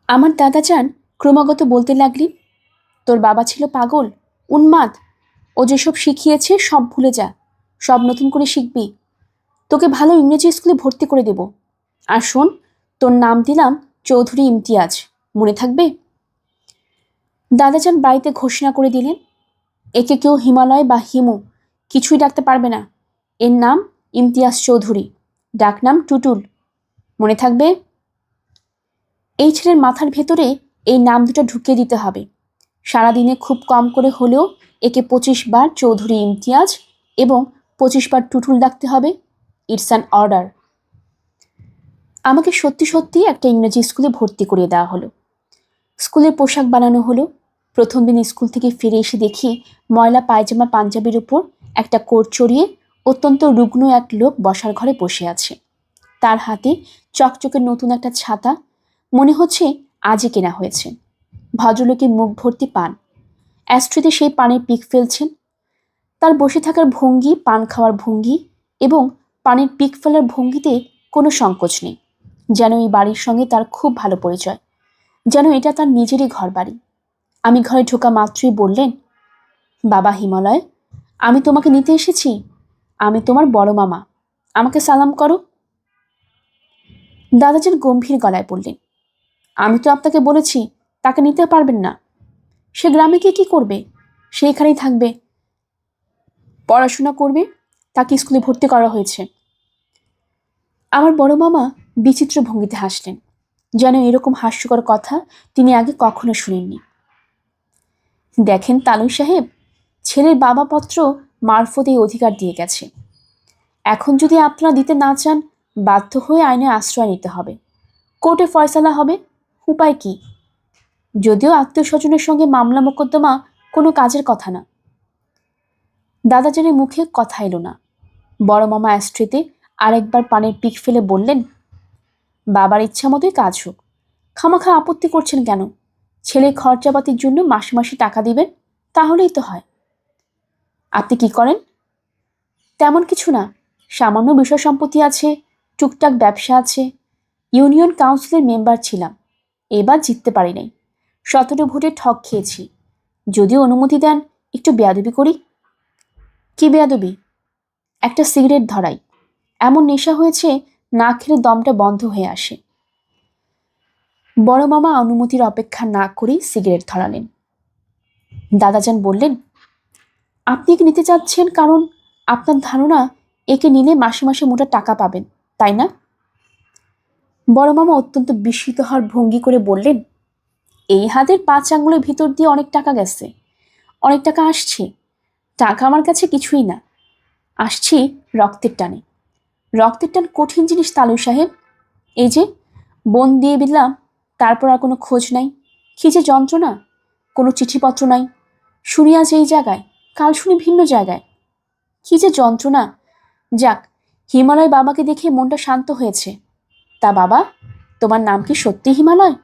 আমার দাদাজান ক্রমাগত বলতে লাগলেন, তোর বাবা ছিল পাগল, উন্মাদ। ও যেসব শিখিয়েছে সব ভুলে যা, সব নতুন করে শিখবি। তোকে ভালো ইংরেজি স্কুলে ভর্তি করে দেব। আর শোন, তোর নাম দিলাম চৌধুরী ইমতিয়াজ, মনে থাকবে? দাদাজান বাড়িতে ঘোষণা করে দিলেন, একে কেউ হিমালয় বা হিমু কিছুই ডাকতে পারবে না। এর নাম ইমতিয়াজ চৌধুরী, ডাকনাম টুটুল, মনে থাকবে? এই ছেলের মাথার ভেতরে এই নাম দুটো ঢুকিয়ে দিতে হবে। সারাদিনে খুব কম করে হলেও একে 25 বার চৌধুরী ইমতিয়াজ এবং 25 বার টুটুল ডাকতে হবে। It's an order. আমাকে সত্যি সত্যি একটা ইংরেজি স্কুলে ভর্তি করিয়ে দেওয়া হলো। স্কুলের পোশাক বানানো হলো। প্রথম দিন স্কুল থেকে ফিরে এসে দেখি ময়লা পায়জামা পাঞ্জাবির উপর একটা কোট চড়িয়ে অত্যন্ত রুগ্ন এক লোক বসার ঘরে বসে আছে। তার হাতে চকচকে নতুন একটা ছাতা, মনে হচ্ছে আজই কেনা হয়েছে। ভদ্রলোকের মুখ ভর্তি পান, অ্যাস্ট্রিতে সেই পানের পিক ফেলছেন। তার বসে থাকার ভঙ্গি, পান খাওয়ার ভঙ্গি এবং পানের পিক ফেলার ভঙ্গিতে কোনো সংকোচ নেই। যেন এই বাড়ির সঙ্গে তার খুব ভালো পরিচয়, যেন এটা তার নিজেরই ঘর বাড়ি। আমি ঘরে ঢোকা মাত্রই বললেন, বাবা হিমালয়, আমি তোমাকে নিতে এসেছি। আমি তোমার বড় মামা, আমাকে সালাম করো। দাদাজান গম্ভীর গলায় বললেন, আমি তো আপনাকে বলেছি তাকে নিতে পারবেন না। সে গ্রামে গিয়ে কি করবে? সে এখানেই থাকবে, পড়াশোনা করবে। তাকে স্কুলে ভর্তি করা হয়েছে। আমার বড় মামা বিচিত্র ভঙ্গিতে হাসলেন, যেন এরকম হাস্যকর কথা তিনি আগে কখনো শুনেননি। দেখেন তালুই সাহেব, ছেলের বাবা পত্র মারফত এই অধিকার দিয়ে গেছে। এখন যদি আপনারা দিতে না চান, বাধ্য হয়ে আইনে আশ্রয় নিতে হবে। কোর্টে ফয়সালা হবে। উপায় কি? যদিও আত্মীয় স্বজনের সঙ্গে মামলা মোকদ্দমা কোনো কাজের কথা না। দাদাজানের মুখে কথা এলো না। বড় মামা অ্যাস্ট্রিতে আরেকবার পানের পিক ফেলে বললেন, বাবার ইচ্ছা মতোই কাজ হোক। খামাখা আপত্তি করছেন কেন? ছেলে খরচাপাতির জন্য মাসে মাসে টাকা দিবেন, তাহলেই তো হয়। আপনি কি করেন? তেমন কিছু না, সামান্য বিষয় সম্পত্তি আছে, টুকটাক ব্যবসা আছে। ইউনিয়ন কাউন্সিলের মেম্বার ছিলাম, এবার জিততে পারি নাই। 17 ভোটে ঠক খেয়েছি। যদিও অনুমতি দেন একটু বেয়াদবি করি। কি বেয়াদবি? একটা সিগারেট ধরাই। এমন নেশা হয়েছে না খেলে দমটা বন্ধ হয়ে আসে। বড় মামা অনুমতির অপেক্ষা না করেই সিগারেট ধরালেন। দাদাজান বললেন, আপনি একে নিতে চাচ্ছেন কারণ আপনার ধারণা একে নিলে মাসে মাসে মোটা টাকা পাবেন, তাই না? বড় মামা অত্যন্ত বিস্মিত হওয়ার ভঙ্গি করে বললেন, এই হাতের 5 আঙ্গুলের ভিতর দিয়ে অনেক টাকা গেছে, অনেক টাকা আসছে। টাকা আমার কাছে কিছুই না, আসছি রক্তের টানে। রক্তের টান কঠিন জিনিস তালু সাহেব। এই যে বোন দিয়ে দিলাম, তারপর আর কোনো খোঁজ নাই। কি যে যন্ত্রণা, কোনো চিঠিপত্র নাই। শুনি আজ এই জায়গায়, কাল শুনি ভিন্ন জায়গায়। কি যে যন্ত্রণা। যাক, হিমালয় বাবাকে দেখে মনটা শান্ত হয়েছে। তা বাবা, তোমার নাম কি সত্যি হিমালয়?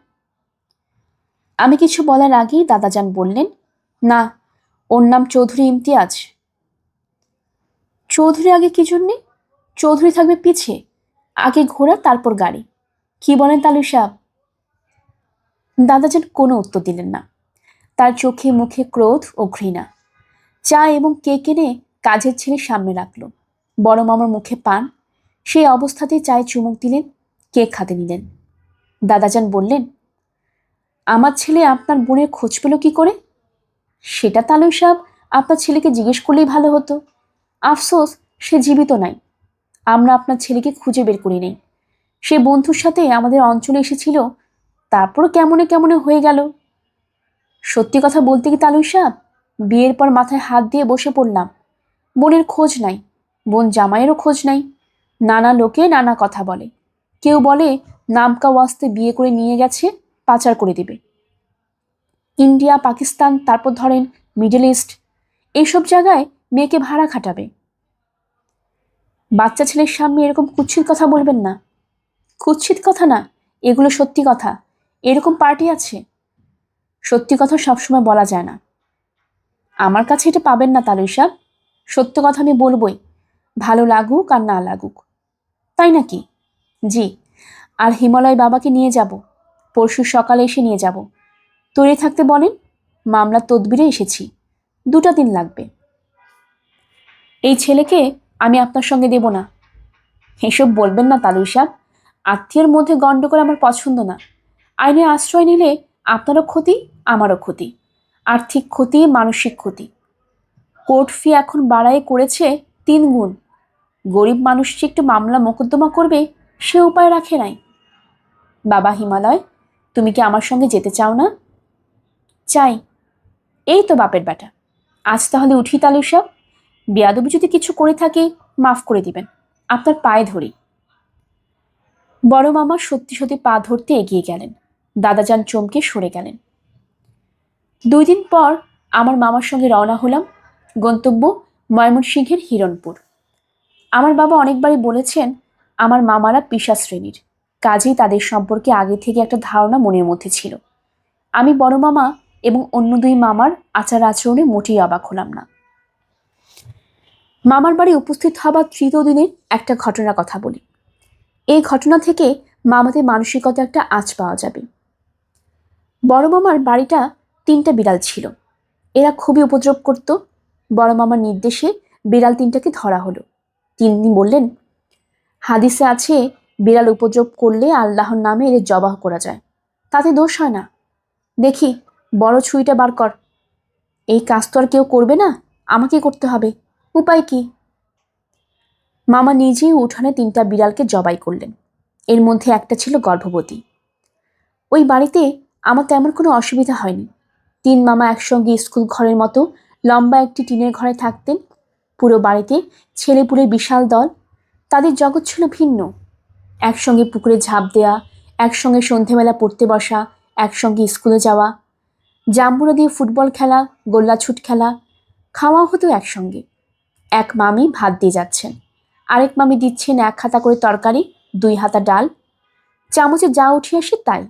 আমি কিছু বলার আগেই দাদাজান বললেন, না, ওর নাম চৌধুরী ইমতিয়াজ। চৌধুরী আগে কি জন্যে? চৌধুরী থাকবে পিছে, আগে ঘোড়া তারপর গাড়ি। কি বলেন তালু সাহেব? দাদাজান কোনো উত্তর দিলেন না। তার চোখে মুখে ক্রোধ ও ঘৃণা। চা এবং কেক এনে কাজের ছেলে সামনে রাখলো। বড় মামার মুখে পান, সেই অবস্থাতেই চায়ে চুমুক দিলেন, কেক হাতে নিলেন। দাদাজান বললেন, আমার ছেলে আপনার বোনের খোঁজ পেল কি করে? সেটা তালু সাহেব আপনার ছেলেকে জিজ্ঞেস করলেই ভালো হতো। আফসোস, সে জীবিত নাই। আমরা আপনার ছেলেকে খুঁজে বের করি নেই। সে বন্ধুর সাথে আমাদের অঞ্চলে এসেছিল, তারপরও কেমনে কেমনে হয়ে গেল। সত্যি কথা বলতে কি তালু সাহেব, বিয়ের পর মাথায় হাত দিয়ে বসে পড়লাম। বোনের খোঁজ নাই, বোন জামাইয়েরও খোঁজ নাই। নানা লোকে নানা কথা বলে। কেউ বলে নামকা ওয়াস্তে বিয়ে করে নিয়ে গেছে, পাচার করে দেবে। ইন্ডিয়া, পাকিস্তান, তারপর ধরেন মিডল ইস্ট, এইসব জায়গায় মেয়েকে ভাড়া খাটাবে। বাচ্চা ছেলের সামনে এরকম কুৎসিত কথা বলবেন না। কুৎসিত কথা না, এগুলো সত্যি কথা। এরকম পার্টি আছে। সত্যি কথা সবসময় বলা যায় না। আমার কাছে এটা পাবেন না তালুই সাহেব। সত্য কথা আমি বলবই, ভালো লাগুক আর না লাগুক। তাই নাকি? জি। আর হিমালয় বাবাকে নিয়ে যাব, পরশু সকালে এসে নিয়ে যাব। তৈরি থাকতে বলেন, মামলার তদবিরে এসেছি, 2টা দিন লাগবে। এই ছেলেকে আমি আপনার সঙ্গে দেব না। এসব বলবেন না তালুই সাহেব। আত্মীয়ের মধ্যে গণ্ডগোল আমার পছন্দ না। আইনে আশ্রয় নিলে আপনারও ক্ষতি, আমারও ক্ষতি। আর্থিক ক্ষতি, মানসিক ক্ষতি। কোর্ট ফি এখন বাড়াই করেছে 3 গুণ। গরিব মানুষ যে একটু মামলা মোকদ্দমা করবে, সে উপায় রাখে নাই। বাবা হিমালয়, তুমি কি আমার সঙ্গে যেতে চাও না? চাই। এই তো বাপের বেটা। আজ তাহলে উঠি তালু সাহেব। বেয়াদবি যদি কিছু করে থাকে মাফ করে দিবেন, আপনার পায়ে ধরি। বড় মামা সত্যি সত্যি পা ধরতে এগিয়ে গেলেন। দাদাজান চমকে সরে গেলেন। 2 দিন পর আমার মামার সঙ্গে রওনা হলাম। গন্তব্য ময়মনসিংহের হিরণপুর। আমার বাবা অনেকবারই বলেছেন আমার মামারা পিশাচ শ্রেণীর, কাজেই তাদের সম্পর্কে আগে থেকে একটা ধারণা মনের মধ্যে ছিল। আমি বড় মামা এবং অন্য 2 মামার আচার আচরণে মোটেই অবাক হলাম না। মামার বাড়ি উপস্থিত হবার 3য় দিনের একটা ঘটনার কথা বলি। এই ঘটনা থেকে মামাদের মানসিকতা একটা আঁচ পাওয়া যাবে। বড় মামার বাড়িটা 3টা বিড়াল ছিল। এরা খুবই উপদ্রব করত। বড় মামার নির্দেশে বিড়াল 3টাকে ধরা হলো। তিনি বললেন, হাদিসে আছে বিড়াল উপদ্রব করলে আল্লাহর নামে এদের জবাহ করা যায়, তাতে দোষ হয় না। দেখি বড় ছুরিটা বার কর। এই কাজ তো আর কেউ করবে না, আমাকে করতে হবে। উপায় কি? মামা নিজেই উঠানে 3টা বিড়ালকে জবাই করলেন। এর মধ্যে একটা ছিল গর্ভবতী। ওই বাড়িতে আমার তেমন কোনো অসুবিধা হয়নি। 3 মামা একসঙ্গে স্কুল ঘরের মতো লম্বা একটি টিনের ঘরে থাকতেন। পুরো বাড়িতে ছেলেপুলের বিশাল দল। তাদের জগৎ ছিল ভিন্ন। একসঙ্গে পুকুরে ঝাঁপ দেয়া, একসঙ্গে সন্ধেবেলা পড়তে বসা, একসঙ্গে স্কুলে যাওয়া, জাম্বুরা দিয়ে ফুটবল খেলা, গোল্লাছুট খেলা, খাওয়া হতো একসঙ্গে। এক মামি ভাত দিয়ে যাচ্ছেন, আরেক মামি দিচ্ছেন 1 হাতা করে তরকারি, 2 হাতা ডাল। চামচে যা উঠে আসে তাই।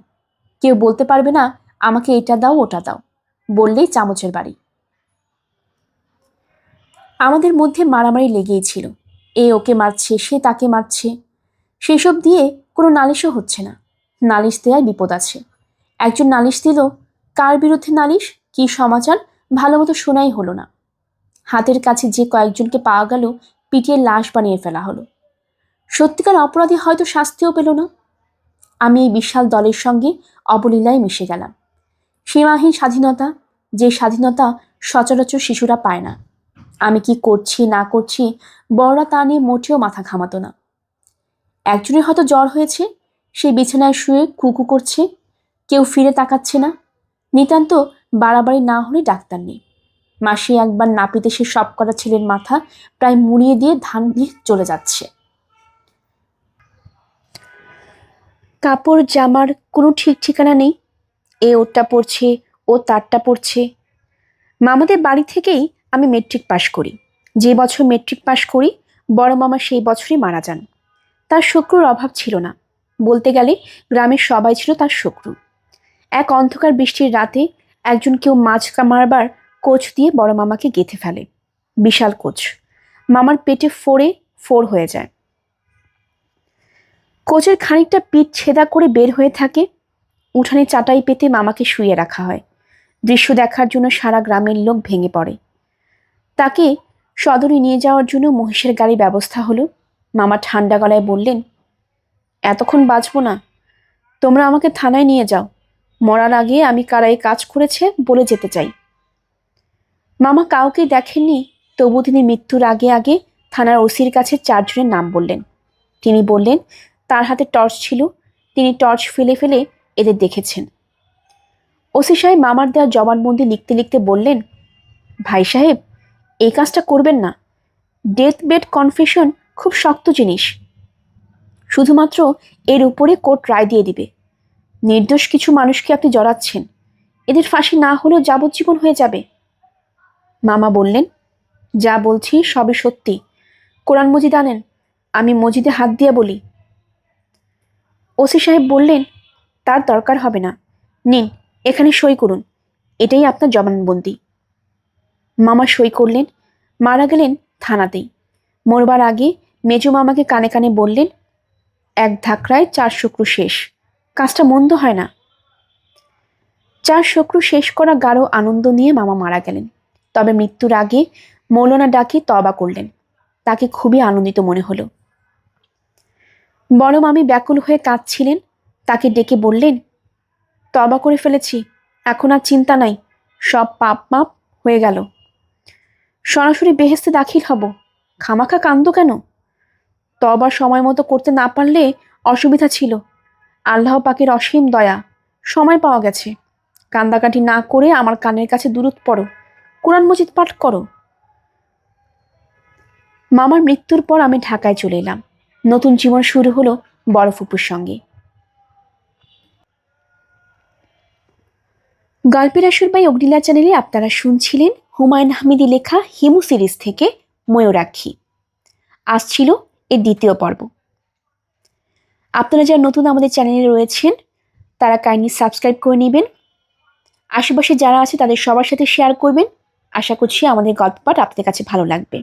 কেউ বলতে পারবে না আমাকে এটা দাও ওটা দাও, বললেই চামচের বাড়ি। আমাদের মধ্যে মারামারি লেগেই ছিল। এ ওকে মারছে, সে তাকে মারছে। সেসব দিয়ে কোনো নালিশও হচ্ছে না। নালিশ দেওয়ায় বিপদ আছে। একজন নালিশ দিল, কার বিরুদ্ধে নালিশ, কি সমাচার ভালো মতো শোনাই হলো না। হাতের কাছে যে কয়েকজনকে পাওয়া গেল পিটিয়ে লাশ বানিয়ে ফেলা হলো। সত্যিকার অপরাধী হয়তো শাস্তিও পেল না। আমি এই বিশাল দলের সঙ্গে অবলীলায় মিশে গেলাম। সীমাহীন স্বাধীনতা, যে স্বাধীনতা সচরাচর শিশুরা পায় না। আমি কি করছি না করছি বড়রা তা নিয়ে মোটেও মাথা ঘামাতো না। একজনের হয়তো জ্বর হয়েছে, সে বিছানায় শুয়ে কুকু করছে, কেউ ফিরে তাকাচ্ছে না। নিতান্ত বাড়াবাড়ি না হলে ডাক্তার নেই। মাসে একবার নাপিতে সে সব করা ছেলের মাথা প্রায় মুড়িয়ে দিয়ে ধান নিয়ে চলে যাচ্ছে। কাপড় জামার কোনো ঠিক ঠিকানা নেই। এ ওরটা পড়ছে, ও তারটা পড়ছে। মামাদের বাড়ি থেকেই আমি মেট্রিক পাশ করি। যে বছর মেট্রিক পাশ করি বড় মামা সেই বছরই মারা যান। তার শত্রুর অভাব ছিল না, বলতে গেলে গ্রামের সবাই ছিল তার শত্রু। এক অন্ধকার বৃষ্টির রাতে একজন কেউ মাছ মারবার কোচ দিয়ে বড় মামাকে গেঁথে ফেলে। বিশাল কোচ, মামার পেটে ফোর হয়ে যায়। কোচের খানিকটা পিঠ ছেদা করে বের হয়ে থাকে। উঠানে চাটাই পেতে মামাকে শুইয়ে রাখা হয়। দৃশ্য দেখার জন্য সারা গ্রামের লোক ভেঙে পড়ে। তাকে সদরে নিয়ে যাওয়ার জন্য মহিষের গাড়ি ব্যবস্থা হলো। মামা ঠান্ডা গলায় বললেন, এতক্ষণ বাঁচব না, তোমরা আমাকে থানায় নিয়ে যাও। মরার আগে আমি কারাই কাজ করেছে বলে যেতে চাই। মামা কাউকে দেখেননি, তবু তিনি মৃত্যুর আগে আগে থানার ওসির কাছে 4 জনের নাম বললেন। তিনি বললেন তার হাতে টর্চ ছিল, তিনি টর্চ ফেলে ফেলে এদের দেখেছেন। ওসি সাহেব মামার দেওয়া জবানবন্দি লিখতে লিখতে বললেন, ভাই সাহেব, এই কাজটা করবেন না। ডেথ বেড কনফেশন খুব শক্ত জিনিস। শুধুমাত্র এর উপরে কোর্ট রায় দিয়ে দিবে। নির্দোষ কিছু মানুষকে আপনি জড়াচ্ছেন, এদের ফাঁসি না হলেও যাবজ্জীবন হয়ে যাবে। মামা বললেন, যা বলছি সবই সত্যি। কোরআন মজিদ আনেন, আমি মজিদে হাত দিয়ে বলি। ওসি সাহেব বললেন, তার দরকার হবে না, নিন এখানে সই করুন, এটাই আপনার জবানবন্দি। মামা সই করলেন। মারা গেলেন থানাতেই। মরবার আগে মেজো মামাকে কানে কানে বললেন, এক ধাক্রায় 4 শত্রু শেষ। কাজটা মন্দ হয় না। 4 শত্রু শেষ করা গাঢ় আনন্দ নিয়ে মামা মারা গেলেন। তবে মৃত্যুর আগে মৌলানা ডাকি তওবা করলেন। তাকে খুবই আনন্দিত মনে হলো। বড় মামি ব্যাকুল হয়ে কাঁদছিলেন। তাকে ডেকে বললেন, তওবা করে ফেলেছি, এখন আর চিন্তা নাই, সব পাপ মাপ হয়ে গেল। সরাসরি বেহেশতে দাখিল হব, খামাখা কান্দ কেন? তওবা সময় মতো করতে না পারলে অসুবিধা ছিল। আল্লাহ পাকের অসীম দয়া, সময় পাওয়া গেছে। কান্দাকাটি না করে আমার কানের কাছে দুরূদ পড়ো, কোরআন মজিদ পাঠ করো। মামার মৃত্যুর পর আমি ঢাকায় চলে এলাম। নতুন জীবন শুরু হলো বড় ফুপুর সঙ্গে। গল্পের আসর বাই অগ্নিলা চ্যানেলে আপনারা শুনছিলেন হুমায়ুন আহমেদি লেখা হিমু সিরিজ থেকে ময়ূরাক্ষী। আজ ছিল এর 2য় পর্ব। আপনারা যারা নতুন আমাদের চ্যানেলে রয়েছেন তারা কাইন্ডলি সাবস্ক্রাইব করে নেবেন। আশেপাশে যারা আছে তাদের সবার সাথে শেয়ার করবেন। আশা করছি আমাদের গল্প পাঠ আপনাদের কাছে ভালো লাগবে।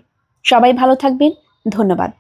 সবাই ভালো থাকবেন। ধন্যবাদ।